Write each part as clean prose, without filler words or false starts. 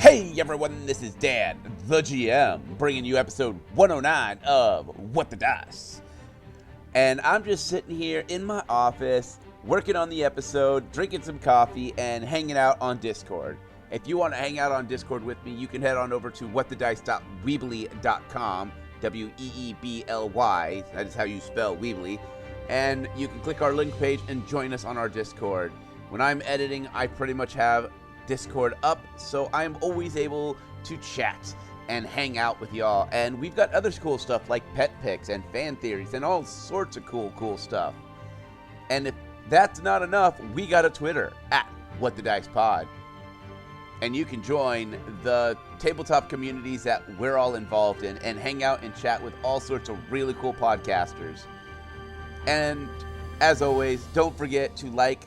Hey everyone, this is Dan, the GM, bringing you episode 109 of What the Dice. And I'm just sitting here in my office, working on the episode, drinking some coffee, and hanging out on Discord. If you want to hang out on Discord with me, you can head on over to whatthedice.weebly.com, Weebly, that is how you spell Weebly, and you can click our link page and join us on our Discord. When I'm editing, I pretty much have Discord up, so I'm always able to chat and hang out with y'all. And we've got other cool stuff like pet picks and fan theories and all sorts of cool stuff. And if that's not enough, we got a Twitter at What the Dice Pod. And you can join the tabletop communities that we're all involved in and hang out and chat with all sorts of really cool podcasters. And as always, don't forget to like,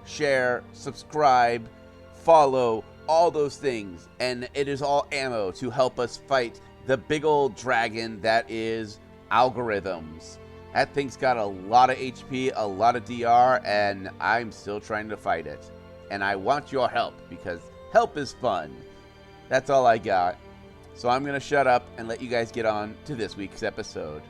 share, subscribe, follow, all those things, and it is all ammo to help us fight the big old dragon that is algorithms. That thing's got a lot of HP, a lot of DR, and I'm still trying to fight it. And I want your help, because help is fun. That's all I got. So I'm going to shut up and let you guys get on to this week's episode.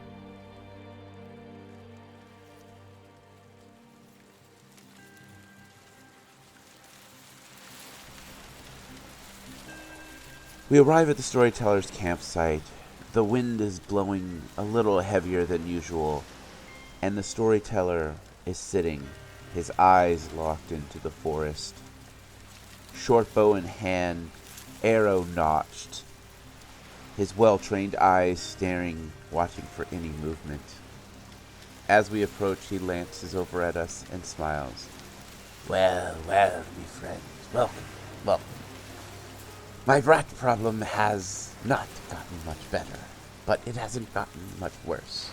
We arrive at the storyteller's campsite. The wind is blowing a little heavier than usual, and the storyteller is sitting, his eyes locked into the forest. Short bow in hand, arrow notched, his well-trained eyes staring, watching for any movement. As we approach, he glances over at us and smiles. Well, me friends, welcome. My rat problem has not gotten much better, but it hasn't gotten much worse.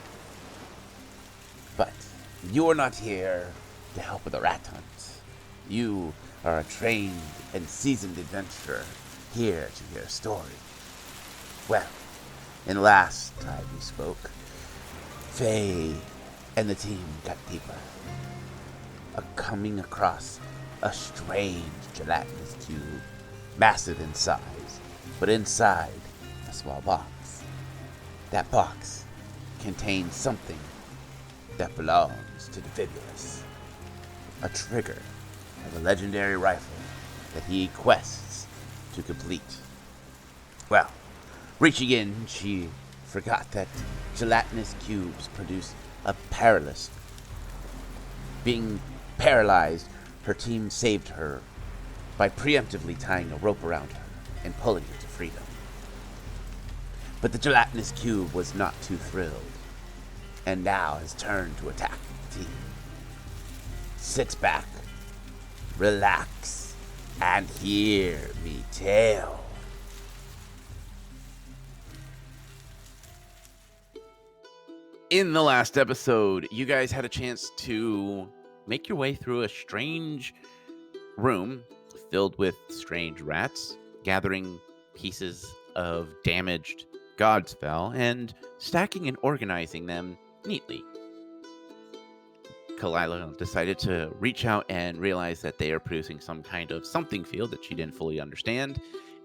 But you are not here to help with a rat hunt. You are a trained and seasoned adventurer here to hear a story. Well, in last time we spoke, Faye and the team got deeper, coming across a strange gelatinous cube. Massive in size, but inside a small box. That box contains something that belongs to the Fibulus. A trigger of a legendary rifle that he quests to complete. Well, reaching in, she forgot that gelatinous cubes produce a perilous. Being paralyzed, her team saved her by preemptively tying a rope around her and pulling her to freedom. But the gelatinous cube was not too thrilled, and now has turned to attack the team. Sit back, relax, and hear me tell. In the last episode, you guys had a chance to make your way through a strange room filled with strange rats, gathering pieces of damaged Godspell and stacking and organizing them neatly. Kalila decided to reach out and realize that they are producing some kind of something field that she didn't fully understand,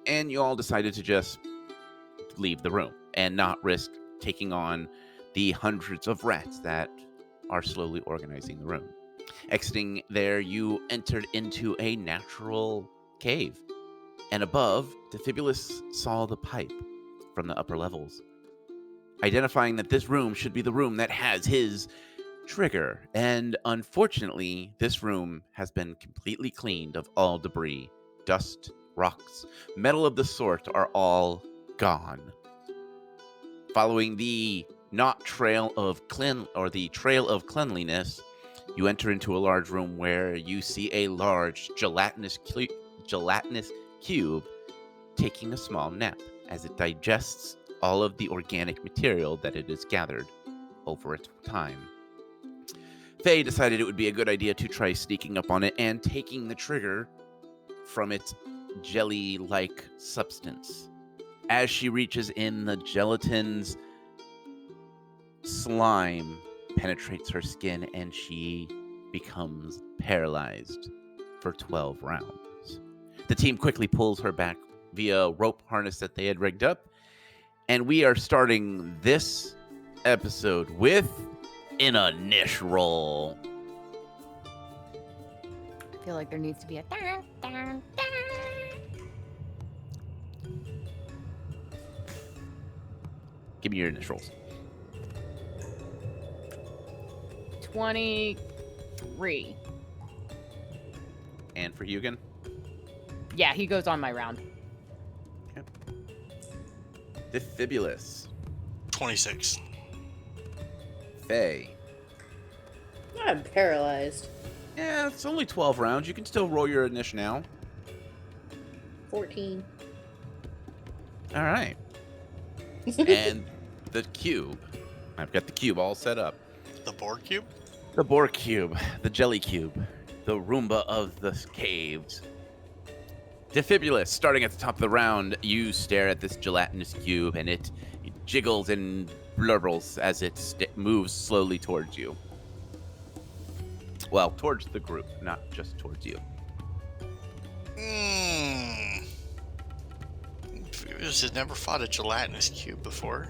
and you all decided to just leave the room and not risk taking on the hundreds of rats that are slowly organizing the room. Exiting there, you entered into a natural cave, and above, Defibulus saw the pipe from the upper levels, identifying that this room should be the room that has his trigger. And unfortunately, this room has been completely cleaned of all debris. Dust, rocks, metal of the sort are all gone. Following the trail of cleanliness, you enter into a large room where you see a large gelatinous cube taking a small nap as it digests all of the organic material that it has gathered over its time. Faye decided it would be a good idea to try sneaking up on it and taking the trigger from its jelly-like substance. As she reaches in, the gelatin's slime penetrates her skin and she becomes paralyzed for 12 rounds. The team quickly pulls her back via rope harness that they had rigged up. And we are starting this episode with an initial roll. I feel like there needs to be a dun, dun, dun. Give me your initials. 23. And for Hugin? Yeah, he goes on my round. Okay. Defibulous. 26. Faye. I'm paralyzed. Yeah, it's only 12 rounds. You can still roll your initial now. 14. All right. And the cube. I've got the cube all set up. The Borg cube? The Borg cube, the jelly cube, the Roomba of the caves. Defibulous, starting at the top of the round, you stare at this gelatinous cube, and it jiggles and blurbles as it moves slowly towards you. Well, towards the group, not just towards you. Furious has never fought a gelatinous cube before.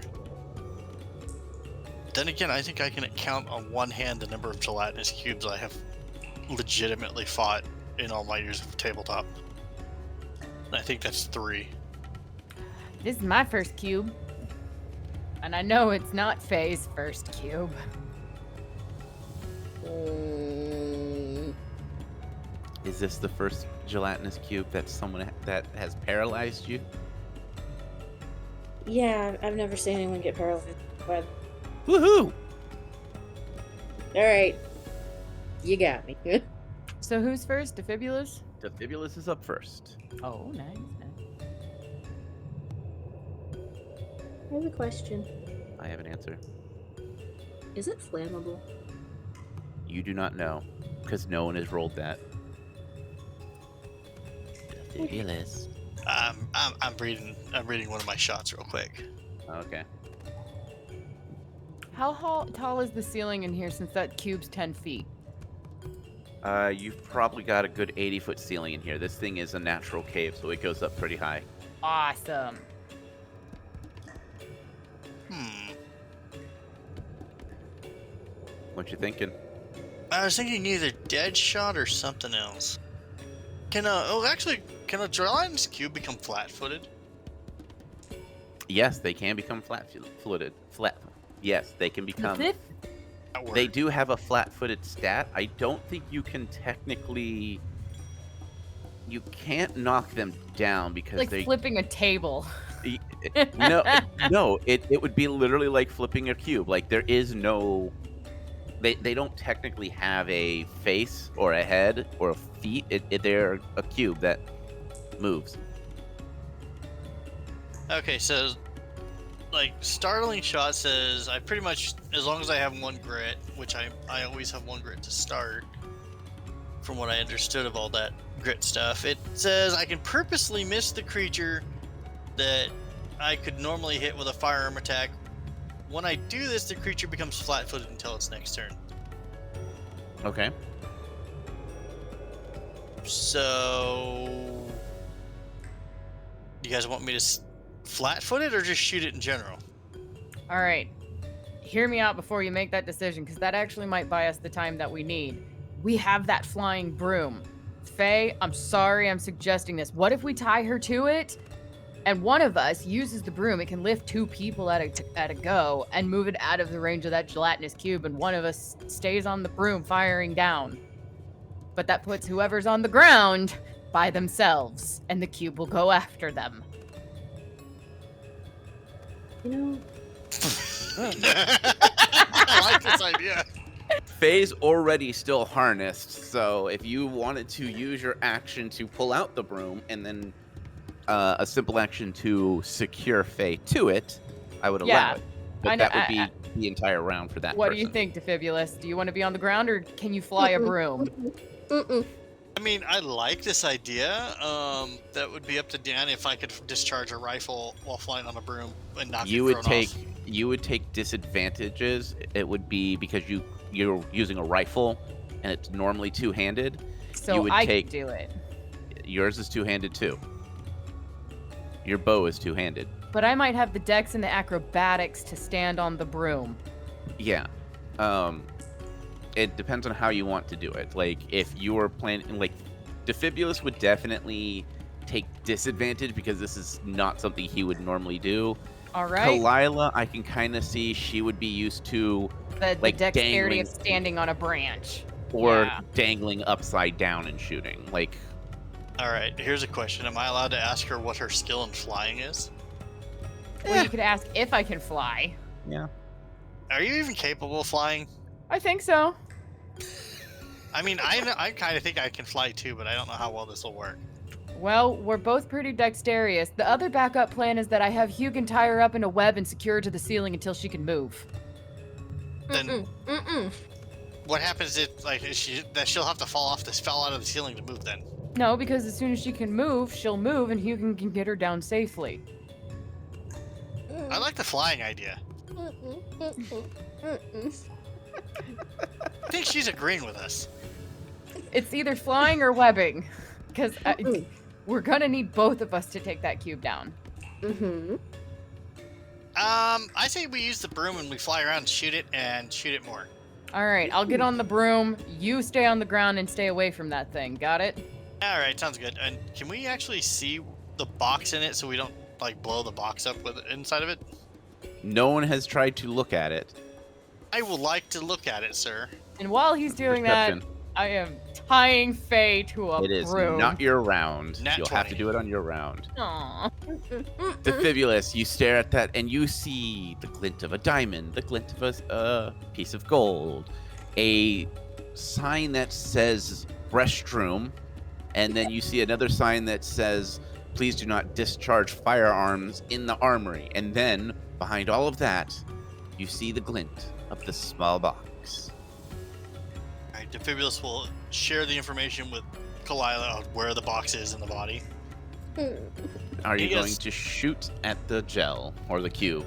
Then again, I think I can count on one hand the number of gelatinous cubes I have legitimately fought in all my years of tabletop. And I think that's 3. This is my first cube. And I know it's not Faye's first cube. Is this the first gelatinous cube that someone that has paralyzed you? Yeah, I've never seen anyone get paralyzed. But Woohoo! alright. You got me. So who's first? Defibulous? Defibulous is up first. Oh, nice. I have a question. I have an answer. Is it flammable? You do not know, because no one has rolled that. Defibulous. I'm reading one of my shots real quick. Okay. How tall is the ceiling in here since that cube's 10 feet? You've probably got a good 80-foot ceiling in here. This thing is a natural cave, so it goes up pretty high. Awesome. What you thinking? I was thinking either dead shot or something else. Can a gelatinous cube become flat-footed? Yes, they can become flat-footed. Yes, they can become. They do have a flat-footed stat. I don't think you can technically. You can't knock them down because like flipping a table. No. It would be literally like flipping a cube. Like there is no. They don't technically have a face or a head or a feet. They're a cube that moves. Okay, so like Startling Shot says I pretty much, as long as I have 1 grit, which I always have 1 grit to start, from what I understood of all that grit stuff, it says I can purposely miss the creature that I could normally hit with a firearm attack. When I do this, the creature becomes flat-footed until its next turn. Okay. So, you guys want me to flat-footed or just shoot it in general? All right. Hear me out before you make that decision, because that actually might buy us the time that we need. We have that flying broom. Faye, I'm sorry I'm suggesting this. What if we tie her to it? And one of us uses the broom. It can lift 2 people at a go and move it out of the range of that gelatinous cube. And one of us stays on the broom firing down. But that puts whoever's on the ground by themselves. And the cube will go after them. You know... I like this idea. Faye's already still harnessed, so if you wanted to use your action to pull out the broom and then a simple action to secure Faye to it, I would allow it. But that would be the entire round for that What person. do you think, Defibulous? Do you want to be on the ground or can you fly a broom? I mean, I like this idea. That would be up to Dan if I could discharge a rifle while flying on a broom and not You get would thrown take off. you would take disadvantages. It would be because you're using a rifle and it's normally two-handed. So you would I take could do it. Yours is two-handed too. Your bow is two-handed. But I might have the dex and the acrobatics to stand on the broom. Yeah. It depends on how you want to do it. Like, if you were planning, like, Defibulus would definitely take disadvantage because this is not something he would normally do. All right. Kalila, I can kind of see she would be used to The like dexterity dangling of standing on a branch. or Yeah. dangling upside down and shooting. Like, All right, here's a question. Am I allowed to ask her what her skill in flying is? Well, you could ask if I can fly. yeah. Are you even capable of flying? I think so. I mean, I kind of think I can fly too, but I don't know how well this will work. Well, we're both pretty dexterous. The other backup plan is that I have Hugin tie her up in a web and secure her to the ceiling until she can move. Then what happens if like she'll have to fall out of the ceiling to move then? No, because as soon as she can move, she'll move and Hugin can get her down safely. I like the flying idea. I think she's agreeing with us. It's either flying or webbing. Because we're going to need both of us to take that cube down. I say we use the broom and we fly around and shoot it more. All right, I'll get on the broom. You stay on the ground and stay away from that thing. Got it? All right, sounds good. And can we actually see the box in it so we don't like blow the box up with inside of it? No one has tried to look at it. I would like to look at it, sir. And while he's doing Perception. that, I am tying Faye to a It is broom. not your round. Nat You'll have to 20. do it on your round. Aw. Defibulus, you stare at that and you see the glint of a diamond, the glint of a piece of gold, a sign that says restroom, and then you see another sign that says, please do not discharge firearms in the armory. And then, behind all of that, you see the glint of the small box. All right, Defibulus will share the information with Kalila of where the box is in the body. Are you Yes. going to shoot at the gel or the cube?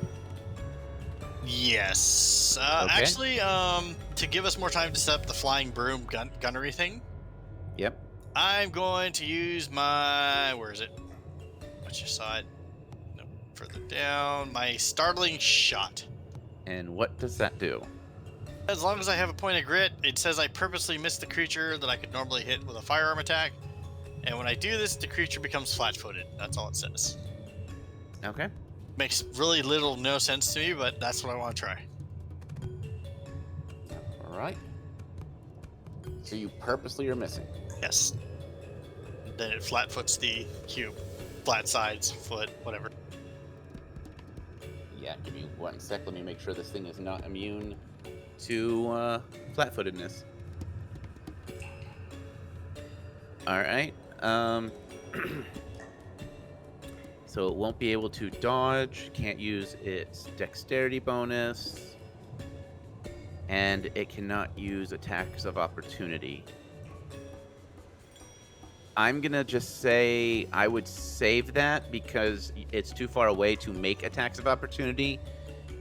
Yes. Okay. Actually, to give us more time to set up the flying broom gunnery thing, Yep. I'm going to use my... Where is it? Which side? No, further down. My startling shot. And what does that do? As long as I have a point of grit, it says I purposely missed the creature that I could normally hit with a firearm attack. And when I do this, the creature becomes flat-footed. That's all it says. Okay. Makes really little no sense to me, but that's what I want to try. All right. So you purposely are missing. Yes. Then it flat-foots the cube. Flat sides, foot, whatever. Yeah, give me 1 sec. Let me make sure this thing is not immune to flat-footedness. All right. So it won't be able to dodge. Can't use its dexterity bonus, and it cannot use attacks of opportunity. I'm gonna just say I would save that because it's too far away to make attacks of opportunity.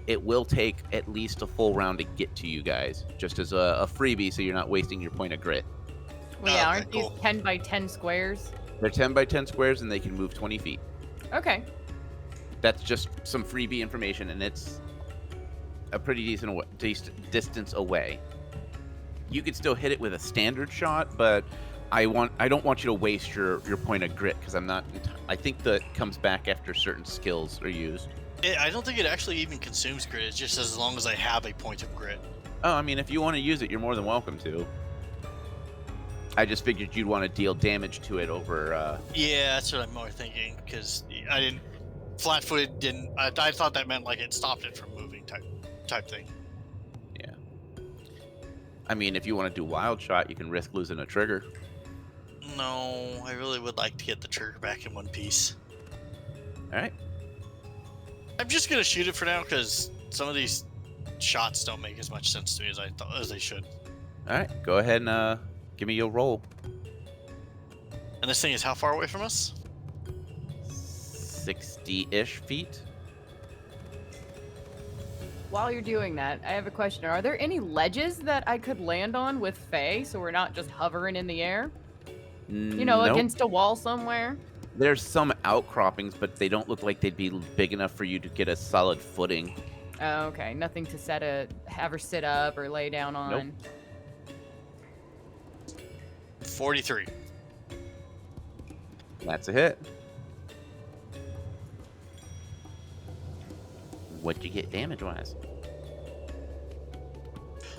It will take at least a full round to get to you guys, just as a freebie, so you're not wasting your point of grit. Well, yeah, Okay, aren't cool. these 10 by 10 squares? They're 10 by 10 squares, and they can move 20 feet. Okay. That's just some freebie information, and it's a pretty decent distance away. You could still hit it with a standard shot, but I don't want you to waste your point of grit because I think that comes back after certain skills are used. I don't think it actually even consumes grit. It just says as long as I have a point of grit. Oh, I mean, if you want to use it, you're more than welcome to. I just figured you'd want to deal damage to it over. Yeah, that's what I'm more thinking because I didn't. Flat-footed didn't. I thought that meant like it stopped it from moving type thing. Yeah. I mean, if you want to do wild shot, you can risk losing a trigger. No, I really would like to get the trigger back in one piece. All right. I'm just gonna shoot it for now because some of these shots don't make as much sense to me as I thought as they should. All right. Go ahead and give me your roll. And this thing is how far away from us? 60-ish feet. While you're doing that, I have a question. Are there any ledges that I could land on with Faye so we're not just hovering in the air? You know, Nope. against a wall somewhere? There's some outcroppings, but they don't look like they'd be big enough for you to get a solid footing. Oh, okay. Nothing to have her sit up or lay down on. 43. That's a hit. What'd you get damage-wise?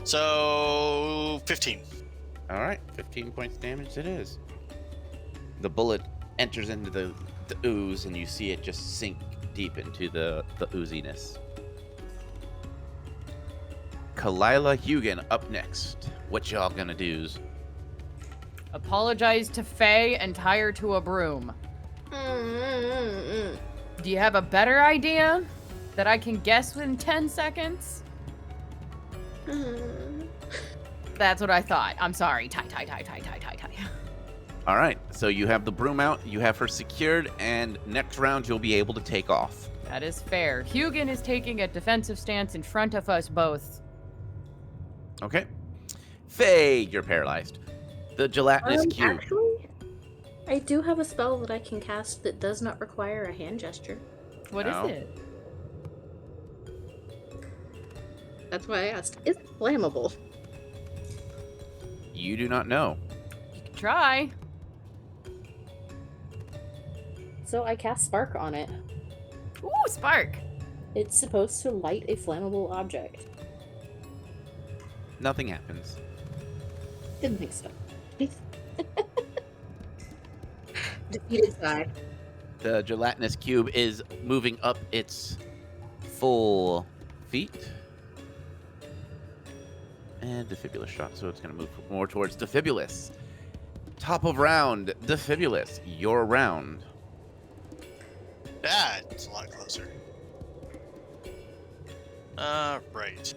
So 15. All right, 15 points damage it is. The bullet enters into the ooze, and you see it just sink deep into the ooziness. Kalila Hugan up next. What y'all gonna do? Apologize to Faye and tie her to a broom. Do you have a better idea that I can guess in 10 seconds? That's what I thought. I'm sorry. Tie. All right, so you have the broom out, you have her secured, and next round you'll be able to take off. That is fair. Hugan is taking a defensive stance in front of us both. Okay. Faye, you're paralyzed. The gelatinous cube. Actually, I do have a spell that I can cast that does not require a hand gesture. What is Oh. it? That's why I asked. Is it flammable? You do not know. You can try. So I cast Spark on it. Ooh, spark. It's supposed to light a flammable object. Nothing happens. Didn't think so. Defeated side. The gelatinous cube is moving up its full feet. And Defibulous shot, so it's going to move more towards Defibulous. Top of round, Defibulous, your round. That's a lot closer. Right.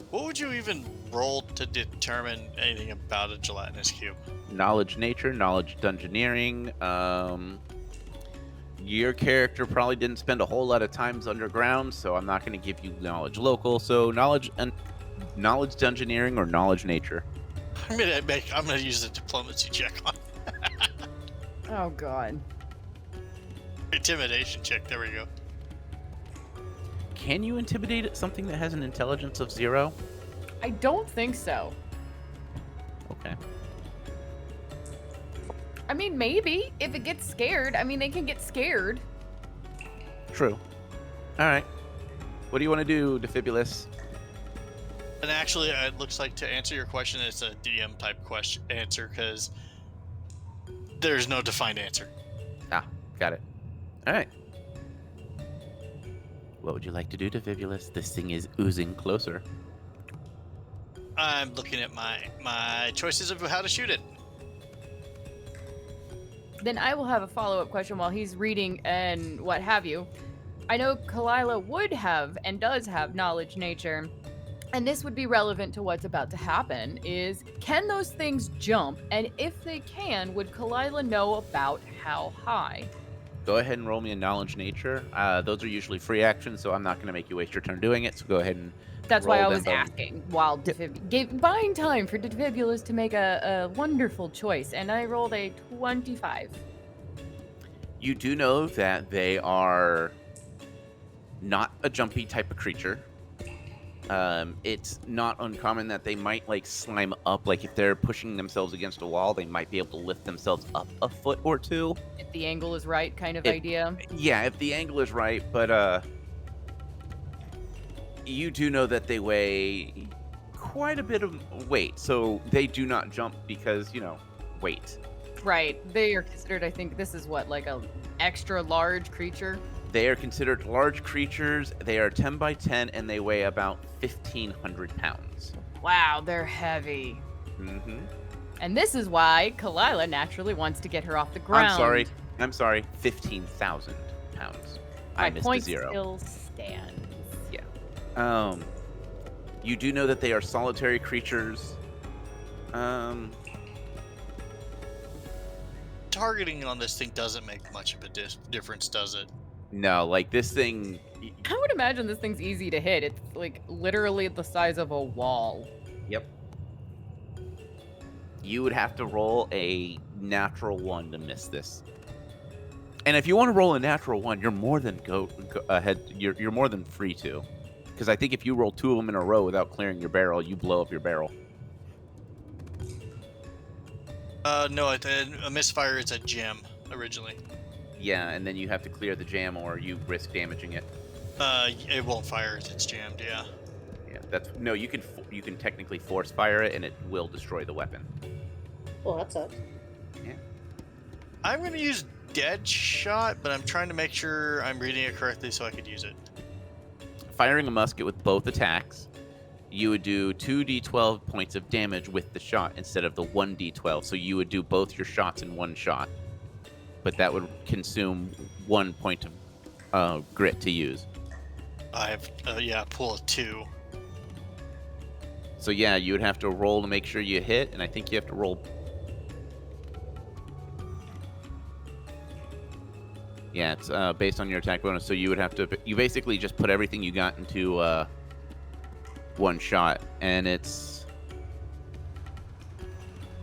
What would you even roll to determine anything about a gelatinous cube? Knowledge nature, knowledge dungeoneering. Your character probably didn't spend a whole lot of times underground, so I'm not going to give you knowledge local. So knowledge dungeoneering or knowledge nature. I'm gonna use the diplomacy check on Oh, God. intimidation check. There we go. Can you intimidate something that has an intelligence of 0? I don't think so. Okay. I mean, maybe. If it gets scared. I mean, they can get scared. True. All right. What do you want to do, Defibulous? And actually, it looks like to answer your question, it's a DM type question answer because there's no defined answer. Ah, got it. All right. What would you like to do, Defibulous? This thing is oozing closer. I'm looking at my choices of how to shoot it. Then I will have a follow-up question while he's reading and what have you. I know Kalila would have and does have knowledge nature, and this would be relevant to what's about to happen, is can those things jump? And if they can, would Kalila know about how high? Go ahead and roll me a knowledge nature. Those are usually free actions, so I'm not going to make you waste your turn doing it. So go ahead and That's why I roll was them. asking, while buying time for Defibulous to make a wonderful choice, and I rolled a 25. You do know that they are not a jumpy type of creature. It's not uncommon that they might like slime up. Like if they're pushing themselves against a wall, they might be able to lift themselves up a foot or two. If the angle is right, kind of idea. Yeah, if the angle is right, but you do know that they weigh quite a bit of weight, so they do not jump because, weight. Right. They are considered, I think, this is what, like a extra large creature? They are considered large creatures. They are 10 by 10, and they weigh about 1,500 pounds. Wow, they're heavy. Mm-hmm. And this is why Kalila naturally wants to get her off the ground. I'm sorry, 15,000 pounds. I My missed point a 0. still stands. You do know that they are solitary creatures. Targeting on this thing doesn't make much of a difference, does it? No, like this thing. I would imagine this thing's easy to hit. It's like literally the size of a wall. Yep. You would have to roll a natural 1 to miss this. And if you want to roll a natural 1, you're more than go ahead. You're more than free to, because I think if you roll 2 of them in a row without clearing your barrel, you blow up your barrel. No, a misfire is a gem originally. Yeah, and then you have to clear the jam, or you risk damaging it. It won't fire if it's jammed. Yeah. Yeah, that's no. You can technically force fire it, and it will destroy the weapon. Well, that sucks. Yeah. I'm gonna use dead shot, but I'm trying to make sure I'm reading it correctly so I could use it. Firing a musket with both attacks, you would do 2d12 points of damage with the shot instead of the 1d12. So you would do both your shots in one shot, but that would consume 1 point of grit to use. I have pool of 2. So yeah, you would have to roll to make sure you hit, and I think you have to roll. Yeah, it's based on your attack bonus. So you would have to. You basically just put everything you got into one shot, and it's.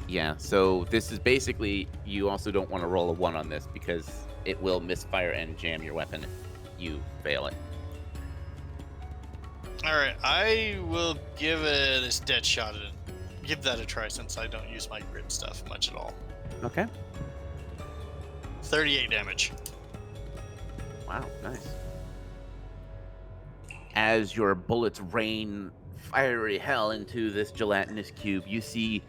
Yeah, so this is basically. You also don't want to roll a 1 on this because it will misfire and jam your weapon if you fail it. All right, I will give it this dead shot. Give that a try since I don't use my grit stuff much at all. Okay. 38 damage. Wow, nice. As your bullets rain fiery hell into this gelatinous cube, you see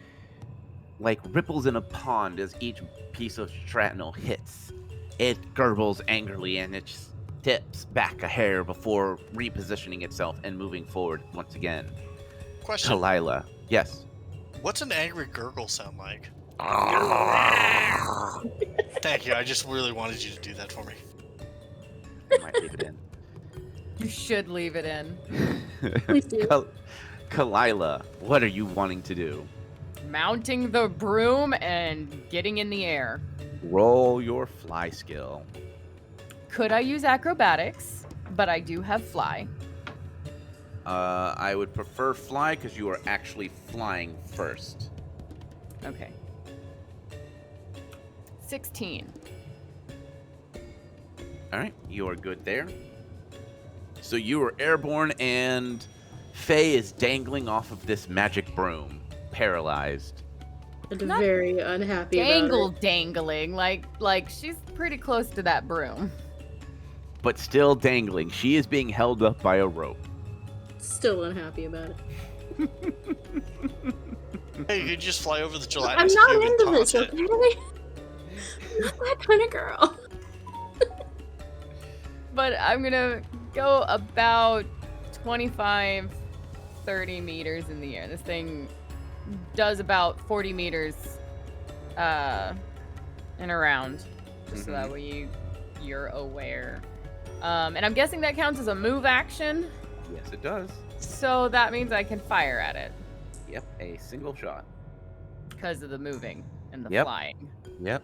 like ripples in a pond as each piece of shrapnel hits. It gurgles angrily and it just tips back a hair before repositioning itself and moving forward once again. Question. Kalila. Yes. What's an angry gurgle sound like? Thank you. I just really wanted you to do that for me. I might leave it in. You should leave it in. Please do. Kalila, what are you wanting to do? Mounting the broom and getting in the air. Roll your fly skill. Could I use acrobatics? But I do have fly. I would prefer fly because you are actually flying first. Okay. 16. All right, you are good there. So you are airborne, and Faye is dangling off of this magic broom, paralyzed. And Not very unhappy Dangle about it. dangling. Like she's pretty close to that broom. But still dangling. She is being held up by a rope. Still unhappy about it. Hey, you could just fly over the I'm gelatinous not cube and into taunt this, it. okay? Not that kind of girl. But I'm gonna go about 25, 30 meters in the air. This thing does about 40 meters and around. Just so that way you're aware. And I'm guessing that counts as a move action. Yes, it does. So that means I can fire at it Yep, a single shot. because of the moving and the Yep. flying. Yep.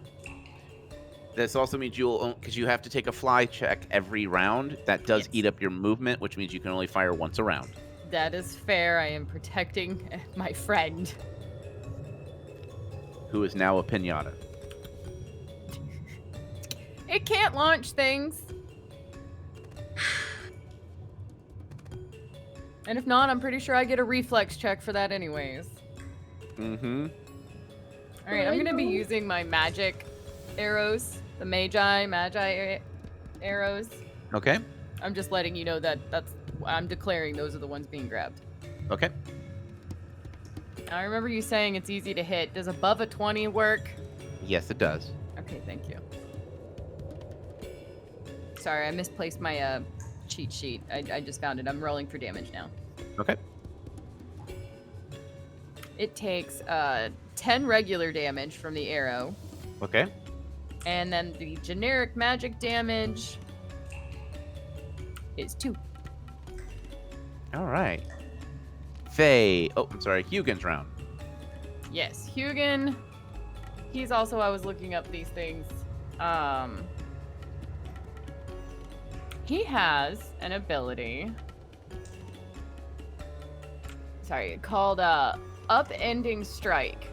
This also means you'll, because you have to take a fly check every round. That does Yes. eat up your movement, which means you can only fire once a round. That is fair. I am protecting my friend. Who is now a pinata. It can't launch things. And if not, I'm pretty sure I get a reflex check for that anyways. Mm-hmm. All right, I'm going to be using my magic arrows, the magi arrows. Okay. I'm just letting you know I'm declaring those are the ones being grabbed. Okay. I remember you saying it's easy to hit. Does above a 20 work? Yes, it does. Okay, thank you. Sorry, I misplaced my cheat sheet. I just found it. I'm rolling for damage now. Okay. It takes 10 regular damage from the arrow, Okay. and then the generic magic damage is 2. All right. Faye. Oh, I'm sorry. Hugin's round. Yes, Hugin. He's also, I was looking up these things. He has an ability. Sorry, called Upending Strike.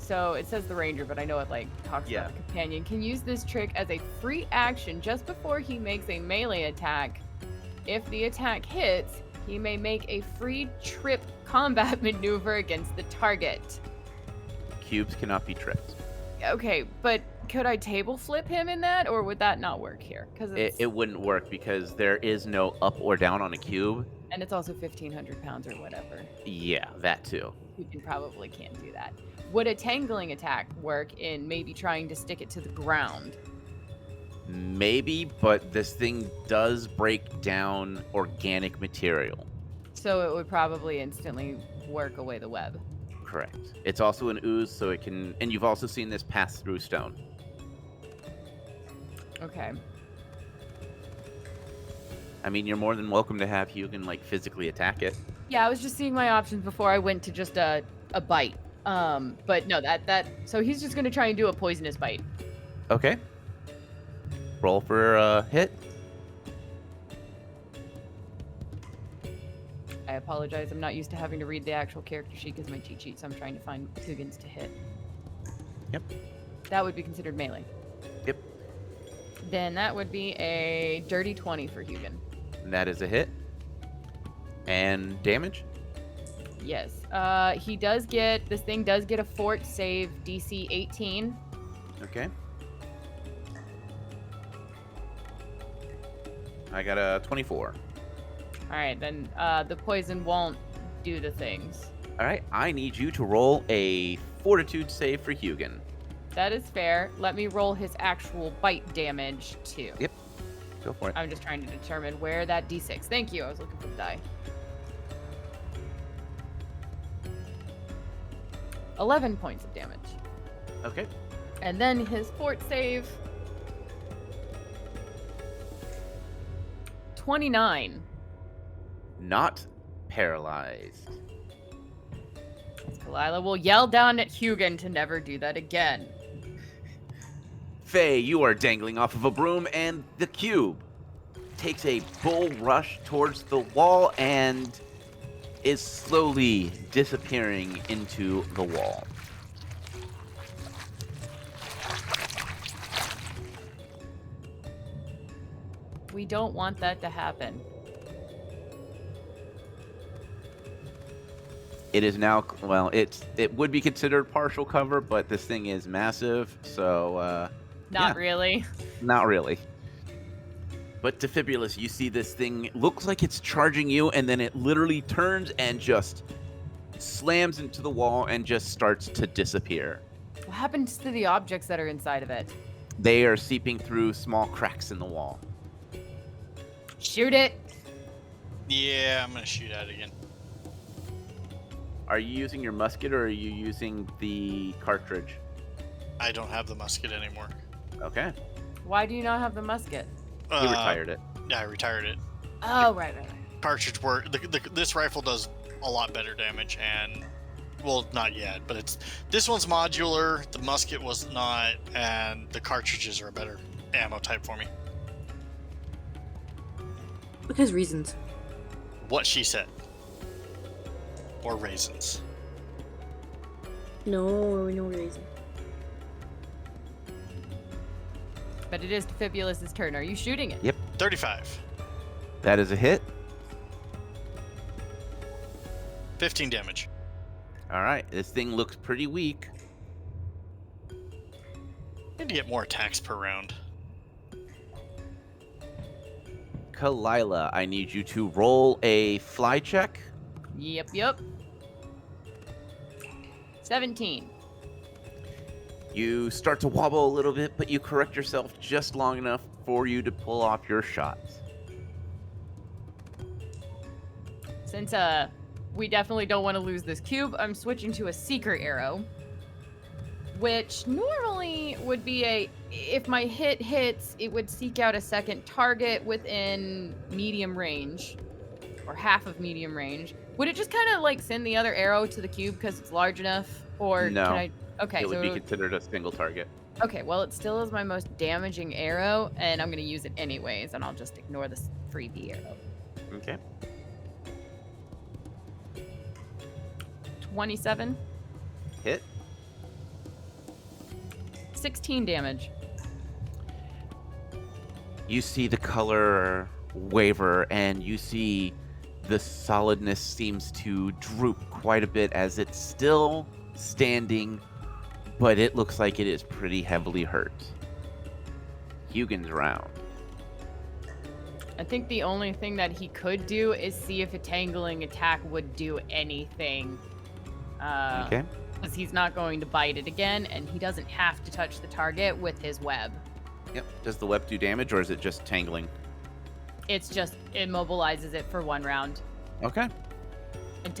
So it says the ranger, but I know it like talks Yeah. about the companion. Can use this trick as a free action just before he makes a melee attack. If the attack hits, he may make a free trip combat maneuver against the target. Cubes cannot be tripped. Okay, but could I table flip him in that, or would that not work here? Because It wouldn't work because there is no up or down on a cube. and it's also 1,500 pounds or whatever. Yeah, that too. You can probably can't do that. Would a tangling attack work in maybe trying to stick it to the ground? Maybe, but this thing does break down organic material. So it would probably instantly work away the web. Correct. It's also an ooze, so it can. And you've also seen this pass through stone. Okay. I mean, you're more than welcome to have Hugin like physically attack it. Yeah, I was just seeing my options before I went to just a bite. But no, so he's just gonna try and do a poisonous bite. Okay. Roll for a hit. I apologize. I'm not used to having to read the actual character sheet because my cheat sheet, so I'm trying to find Hugins to hit. Yep. That would be considered melee. Yep. Then that would be a dirty 20 for Hugin. That is a hit. And damage. Yes. This thing does get a fort save DC 18. Okay. I got a 24. All right, then the poison won't do the things. All right, I need you to roll a fortitude save for Hugin. That is fair. Let me roll his actual bite damage too. Yep. Go for it. I'm just trying to determine where that D6. Thank you. I was looking for the die. 11 points of damage. Okay. And then his fort save. 29. Not paralyzed. Kalila will yell down at Hugin to never do that again. Faye, you are dangling off of a broom, and the cube takes a bull rush towards the wall and is slowly disappearing into the wall. We don't want that to happen. It is now, well, it would be considered partial cover, but this thing is massive, so Not yeah. really. Not really. But Defibulous, you see this thing looks like it's charging you, and then it literally turns and just slams into the wall and just starts to disappear. What happens to the objects that are inside of it? They are seeping through small cracks in the wall. Shoot it. Yeah, I'm gonna shoot at it again. Are you using your musket or are you using the cartridge? I don't have the musket anymore. Okay. Why do you not have the musket? He retired it. Yeah, I retired it. Oh, right. Cartridge work. This rifle does a lot better damage, and well, not yet, but this one's modular. The musket was not, and the cartridges are a better ammo type for me. Because reasons. What she said. Or raisins. No reason. But it is Defibulous' turn. Are you shooting it? Yep. 35. That is a hit. 15 damage. All right. This thing looks pretty weak. Need to get more attacks per round. Kalila, I need you to roll a fly check. Yep. 17. You start to wobble a little bit, but you correct yourself just long enough for you to pull off your shots. Since we definitely don't want to lose this cube, I'm switching to a seeker arrow, which normally would be if my hit hits, it would seek out a second target within medium range, or half of medium range. Would it just kind of like send the other arrow to the cube because it's large enough, or No. can I? Okay, It would so be considered a single target. okay, well, it still is my most damaging arrow, and I'm gonna use it anyways, and I'll just ignore the freebie arrow. Okay. 27. Hit. 16 damage. You see the color waver, and you see the solidness seems to droop quite a bit as it's still standing, but it looks like it is pretty heavily hurt. Hugin's round. I think the only thing that he could do is see if a tangling attack would do anything. Okay. Because he's not going to bite it again, and he doesn't have to touch the target with his web. Yep. Does the web do damage, or is it just tangling? It's just immobilizes it for 1 round. Okay.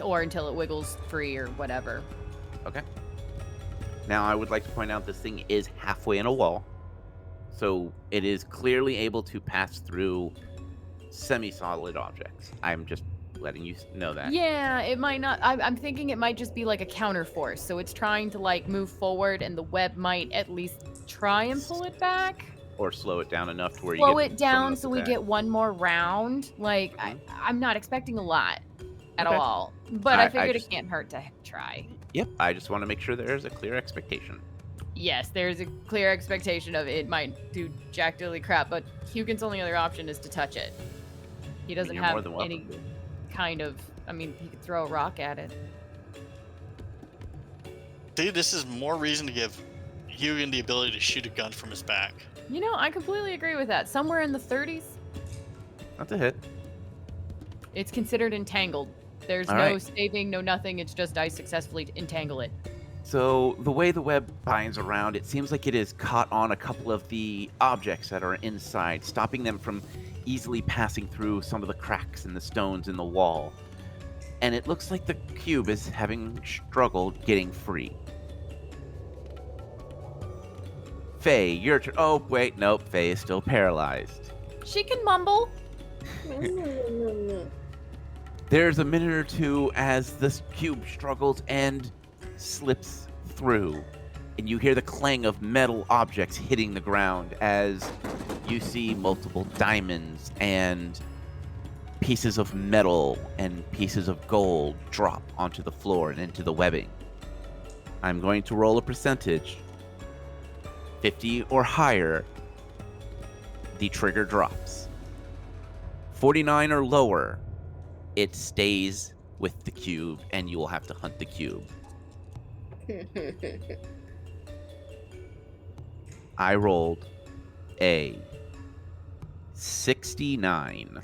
Or until it wiggles free or whatever. Okay. Now, I would like to point out this thing is halfway in a wall, so it is clearly able to pass through semi-solid objects. I'm just letting you know that. Yeah, it might not. I'm thinking it might just be like a counter force. So it's trying to like move forward, and the web might at least try and pull it back. Or slow it down enough to where you Slow get it down someone so else we attack. get 1 more round. Like, I'm not expecting a lot at Okay. all. But I I figured just- it can't hurt to try. Yep, I just want to make sure there's a clear expectation. Yes, there's a clear expectation of it might do jack diddly crap, but Hugin's only other option is to touch it. He doesn't you're more have than welcome any to. kind of. I mean, he could throw a rock at it. Dude, this is more reason to give Hugin the ability to shoot a gun from his back. You know, I completely agree with that. Somewhere in the 30s, That's a hit. it's considered entangled. There's All no right. saving, no nothing. It's just I successfully entangle it. So the way the web binds around, it seems like it is caught on a couple of the objects that are inside, stopping them from easily passing through some of the cracks in the stones in the wall. And it looks like the cube is having struggled getting free. Faye, your turn. Oh, wait, nope. Faye is still paralyzed. She can mumble. There's a minute or two as this cube struggles and slips through. And you hear the clang of metal objects hitting the ground as you see multiple diamonds and pieces of metal and pieces of gold drop onto the floor and into the webbing. I'm going to roll a percentage. 50 or higher, the trigger drops. 49 or lower, it stays with the cube, and you will have to hunt the cube. I rolled a 69.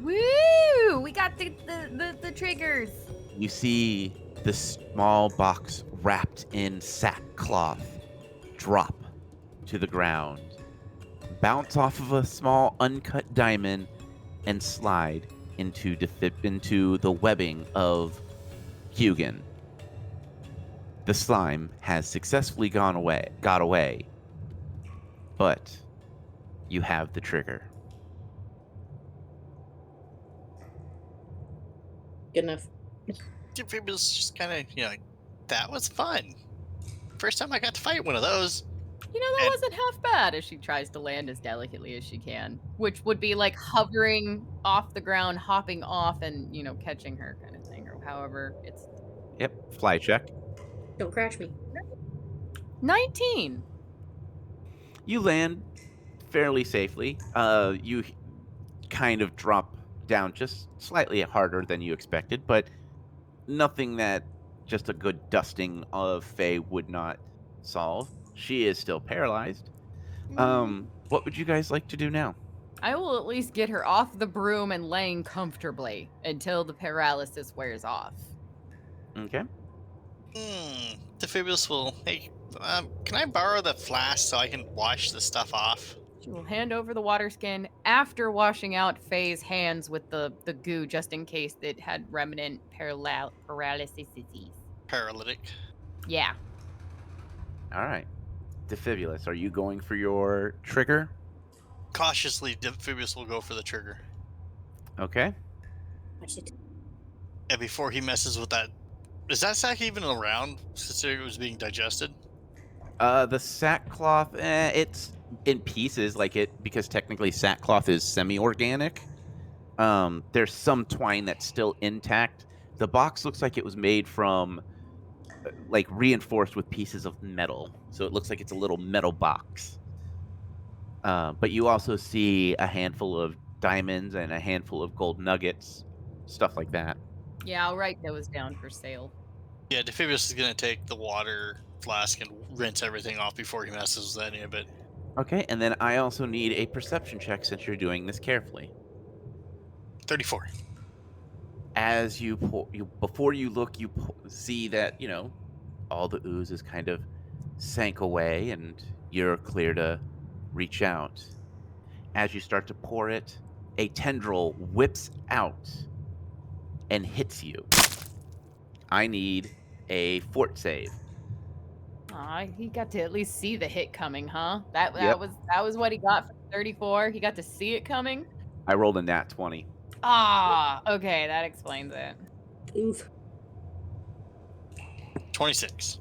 Woo! We got the triggers. You see the small box wrapped in sackcloth drop to the ground, bounce off of a small uncut diamond, and slide into the webbing of Hugin. The slime has successfully got away, but you have the trigger. Good enough. It was just kind of, like, that was fun. First time I got to fight one of those. You know, that And- wasn't half bad as she tries to land as delicately as she can, which would be like hovering off the ground, hopping off, and, catching her kind of thing, or however it's. Yep, fly check. Don't crash me. 19. You land fairly safely. You kind of drop down just slightly harder than you expected, but nothing that just a good dusting of Faye would not solve. She is still paralyzed. What would you guys like to do now? I will at least get her off the broom and laying comfortably until the paralysis wears off. Okay. Defibrius will. Hey, can I borrow the flask so I can wash the stuff off? She will hand over the water skin after washing out Faye's hands with the goo, just in case it had remnant paralysis disease. Paralytic. Yeah. All right. Defibulus, are you going for your trigger? Cautiously, Defibrius will go for the trigger. Okay. Watch it. And before he messes with that. Is that sack even around, considering it was being digested? The sackcloth, it's in pieces, because technically sackcloth is semi-organic. There's some twine that's still intact. The box looks like it was made from like reinforced with pieces of metal, so it looks like it's a little metal box. But you also see a handful of diamonds and a handful of gold nuggets, stuff like that. Yeah, I'll write those down for sale. Yeah, Defibrius is gonna take the water flask and rinse everything off before he messes with any of it. Okay, and then I also need a perception check since you're doing this carefully. 34. As you before you look, see that all the ooze is kind of sank away, and you're clear to reach out. As you start to pour it, a tendril whips out and hits you. I need a fort save. Aw, he got to at least see the hit coming, huh? That Yep. was what he got for 34. He got to see it coming. I rolled a nat 20. Ah, okay, that explains it. Oof. 26.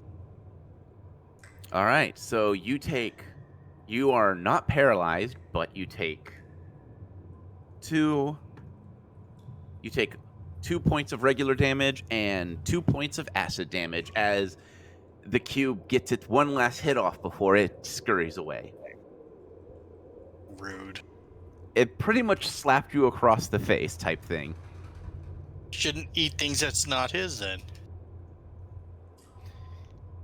All right, so you are not paralyzed, but you take 2 points of regular damage and 2 points of acid damage as the cube gets its one last hit off before it scurries away. Rude. It pretty much slapped you across the face type thing. Shouldn't eat things that's not his then.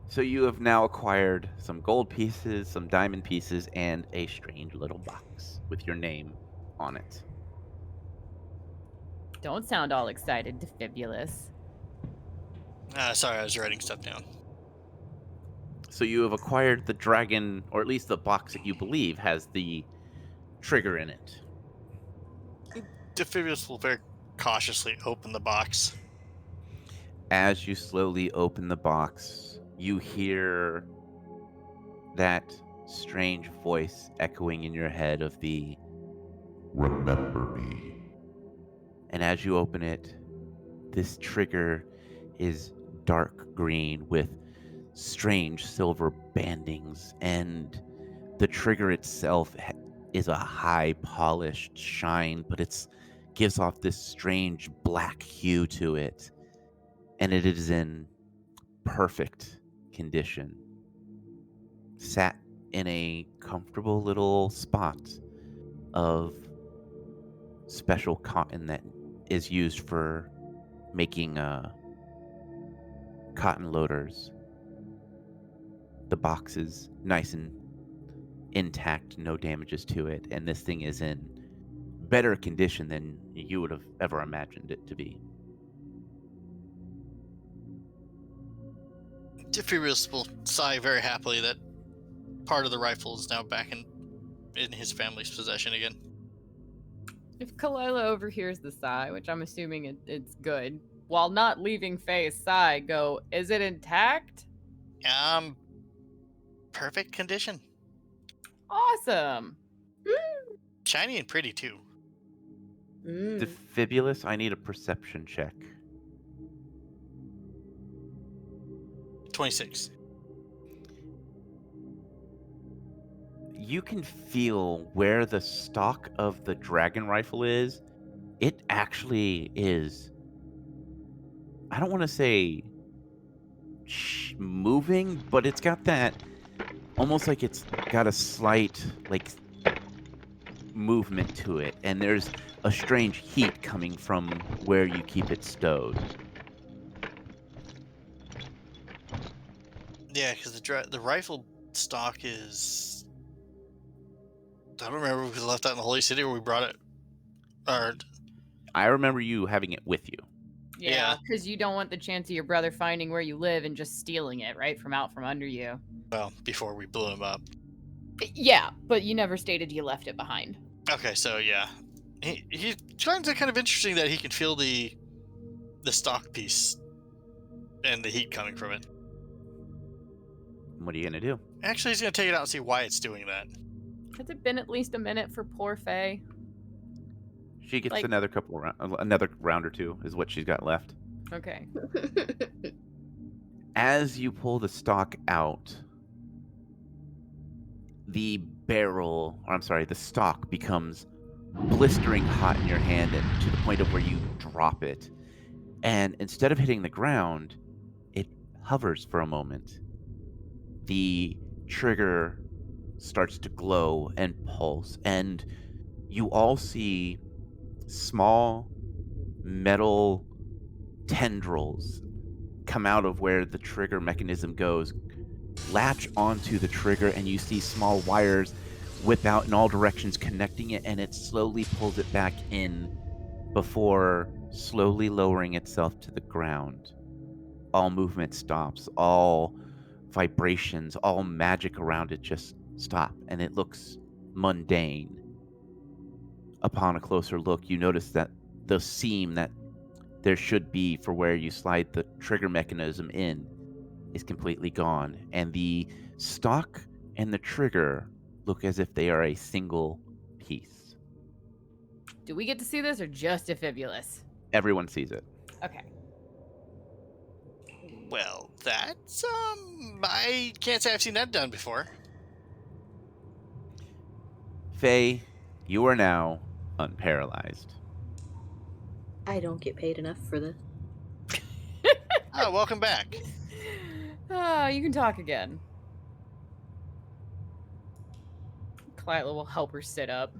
So you have now acquired some gold pieces, some diamond pieces, and a strange little box with your name on it. Don't sound all excited, Defibulous. Sorry, I was writing stuff down. So you have acquired the dragon, or at least the box that you believe has the trigger in it. Defibrius will very cautiously open the box. As you slowly open the box, you hear that strange voice echoing in your head of the "Remember me." And as you open it, this trigger is dark green with strange silver bandings, and the trigger itself is a high polished shine, but it gives off this strange black hue to it, and it is in perfect condition, sat in a comfortable little spot of special cotton that is used for making cotton loaders. The box is nice and intact, no damages to it, and this thing is in better condition than you would have ever imagined it to be. Defibrius will sigh very happily that part of the rifle is now back in his family's possession again. If Kalila overhears the sigh, which I'm assuming it's good, while not leaving Faye's side, go, is it intact? Perfect condition. Awesome. Shiny and pretty too. Defibulous, I need a perception check. 26. You can feel where the stock of the dragon rifle is. It actually is, I don't want to say moving, but it's got that almost like it's got a slight movement to it, and there's a strange heat coming from where you keep it stowed. Yeah, because the rifle stock is... I don't remember if we left that in the Holy City or we brought it. Or I remember you having it with you. Yeah, Yeah. because you don't want the chance of your brother finding where you live and just stealing it, right, from out from under you. well, before we blew him up. Yeah, but you never stated you left it behind. Okay, so yeah, he finds it kind of interesting that he can feel the stock piece and the heat coming from it. What are you gonna do? Actually, he's gonna take it out and see why it's doing that. Has it been at least a minute for poor Faye? She gets Like- another round or two is what she's got left. Okay. As you pull the stock out, the stock becomes blistering hot in your hand, and to the point of where you drop it. And instead of hitting the ground, it hovers for a moment. The trigger starts to glow and pulse, and you all see small metal tendrils come out of where the trigger mechanism goes, latch onto the trigger, and you see small wires whip out in all directions, connecting it, and it slowly pulls it back in before slowly lowering itself to the ground. All movement stops, all vibrations, all magic around it just stop, and it looks mundane. Upon a closer look, you notice that the seam that there should be for where you slide the trigger mechanism in is completely gone, and the stock and the trigger look as if they are a single piece. Do we get to see this or just Amphibolus? Everyone sees it. Okay. Well, that's I can't say I've seen that done before. Faye, you are now unparalyzed. I don't get paid enough for this. Oh, welcome back. Ah, you can talk again. Clyla will help her sit up.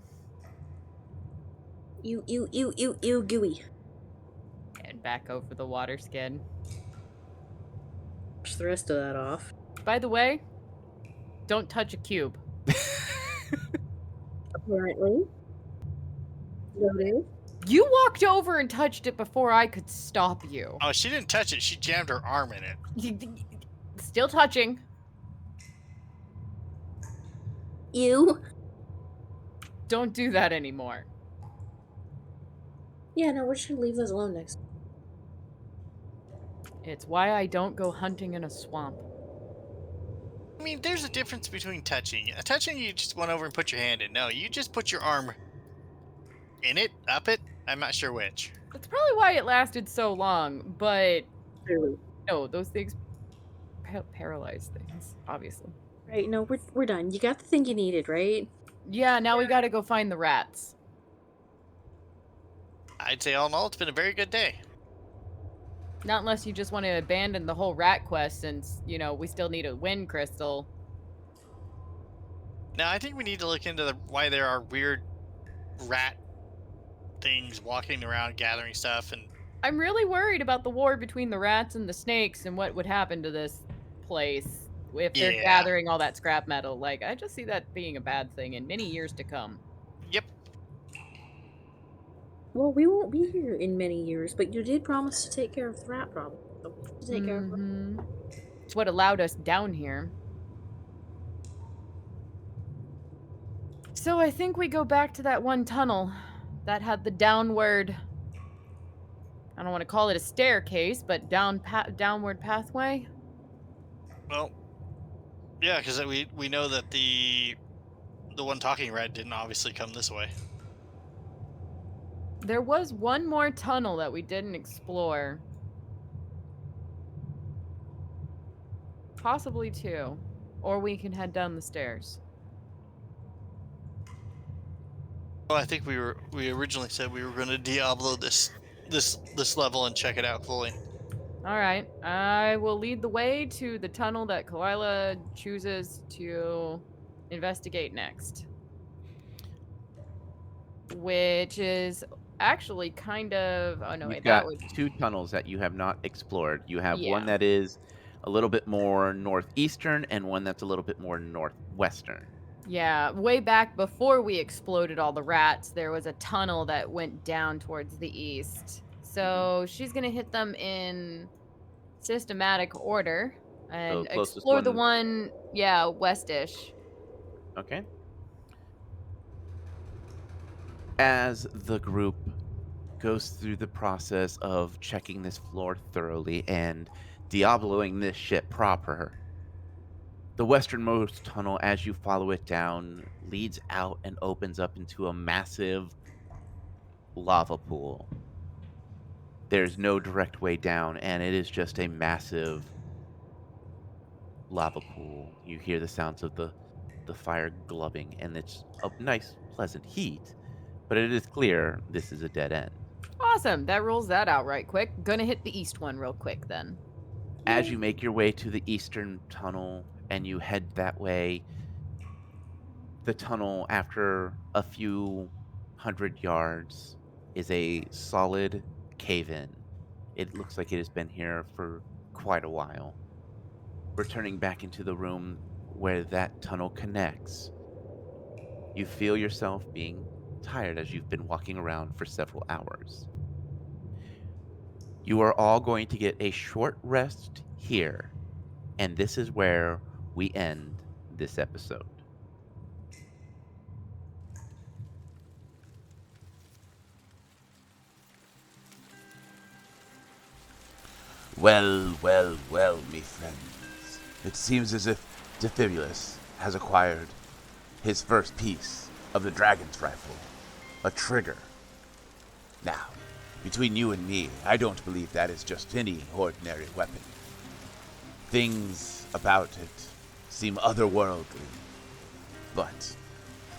You, gooey. And back over the water skin. Push the rest of that off. By the way, don't touch a cube. Apparently. Noted. You walked over and touched it before I could stop you. Oh, she didn't touch it. She jammed her arm in it. Still touching. You. Don't do that anymore. Yeah, no, we're just gonna leave those alone next. It's why I don't go hunting in a swamp. I mean, there's a difference between touching. Touching, you just went over and put your hand in. No, you just put your arm in it, up it. I'm not sure which. That's probably why it lasted so long, but Clearly. no, those things paralyze things, obviously. Right, no, we're done. You got the thing you needed, right? Yeah, now we gotta go find the rats. I'd say all in all, it's been a very good day. Not unless you just want to abandon the whole rat quest since, you know, we still need a wind crystal. Now, I think we need to look into why there are weird rat things walking around gathering stuff. And I'm really worried about the war between the rats and the snakes and what would happen to this place if they're Yeah. gathering all that scrap metal. Like, I just see that being a bad thing in many years to come. yep, Well, we won't be here in many years, but you did promise to take care of the rat problem. So take care of it. Mhm. It's what allowed us down here. So I think we go back to that one tunnel that had the downward, I don't want to call it a staircase, but downward pathway. well, yeah, because we know that the one talking rat didn't obviously come this way. There was one more tunnel that we didn't explore. Possibly two. Or we can head down the stairs. Well, I think we originally said we were going to Diablo this level and check it out fully. Alright, I will lead the way to the tunnel that Kalila chooses to investigate next. Which is actually kind of... Oh, no, You've wait, got that would... two tunnels that you have not explored. You have Yeah. one that is a little bit more northeastern and one that's a little bit more northwestern. Yeah, way back before we exploded all the rats, there was a tunnel that went down towards the east. So she's going to hit them in systematic order and closest explore the one- one, yeah, westish. Okay. As the group goes through the process of checking this floor thoroughly and Diabloing this ship proper, the westernmost tunnel, as you follow it down, leads out and opens up into a massive lava pool. There's no direct way down, and it is just a massive lava pool. You hear the sounds of the fire gloving, and it's a nice, pleasant heat, but it is clear this is a dead end. Awesome, that rules that out right quick. Gonna hit the east one real quick then. As you make your way to the eastern tunnel and you head that way, the tunnel, after a few hundred yards, is a solid cave-in. It looks like it has been here for quite a while. Returning back into the room where that tunnel connects, you feel yourself being tired as you've been walking around for several hours. You are all going to get a short rest here, and this is where we end this episode. Well, well, well, me friends. It seems as if Defibulus has acquired his first piece of the dragon's rifle, a trigger. Now, between you and me, I don't believe that is just any ordinary weapon. Things about it seem otherworldly. But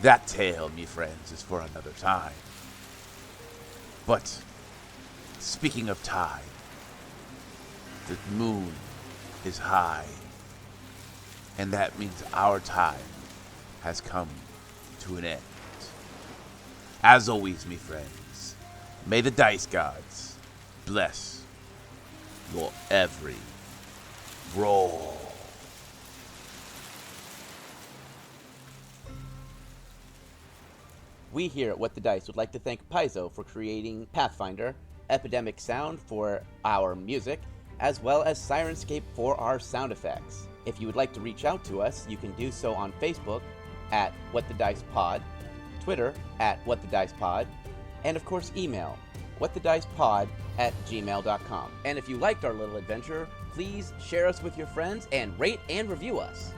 that tale, me friends, is for another time. But speaking of time, the moon is high, and that means our time has come to an end. As always, me friends, may the dice gods bless your every roll. We here at What the Dice would like to thank Paizo for creating Pathfinder, Epidemic Sound for our music, as well as Sirenscape for our sound effects. If you would like to reach out to us, you can do so on Facebook at What the Dice Pod, Twitter at What the Dice Pod, and of course email whatthedicepod@gmail.com. And if you liked our little adventure, please share us with your friends and rate and review us.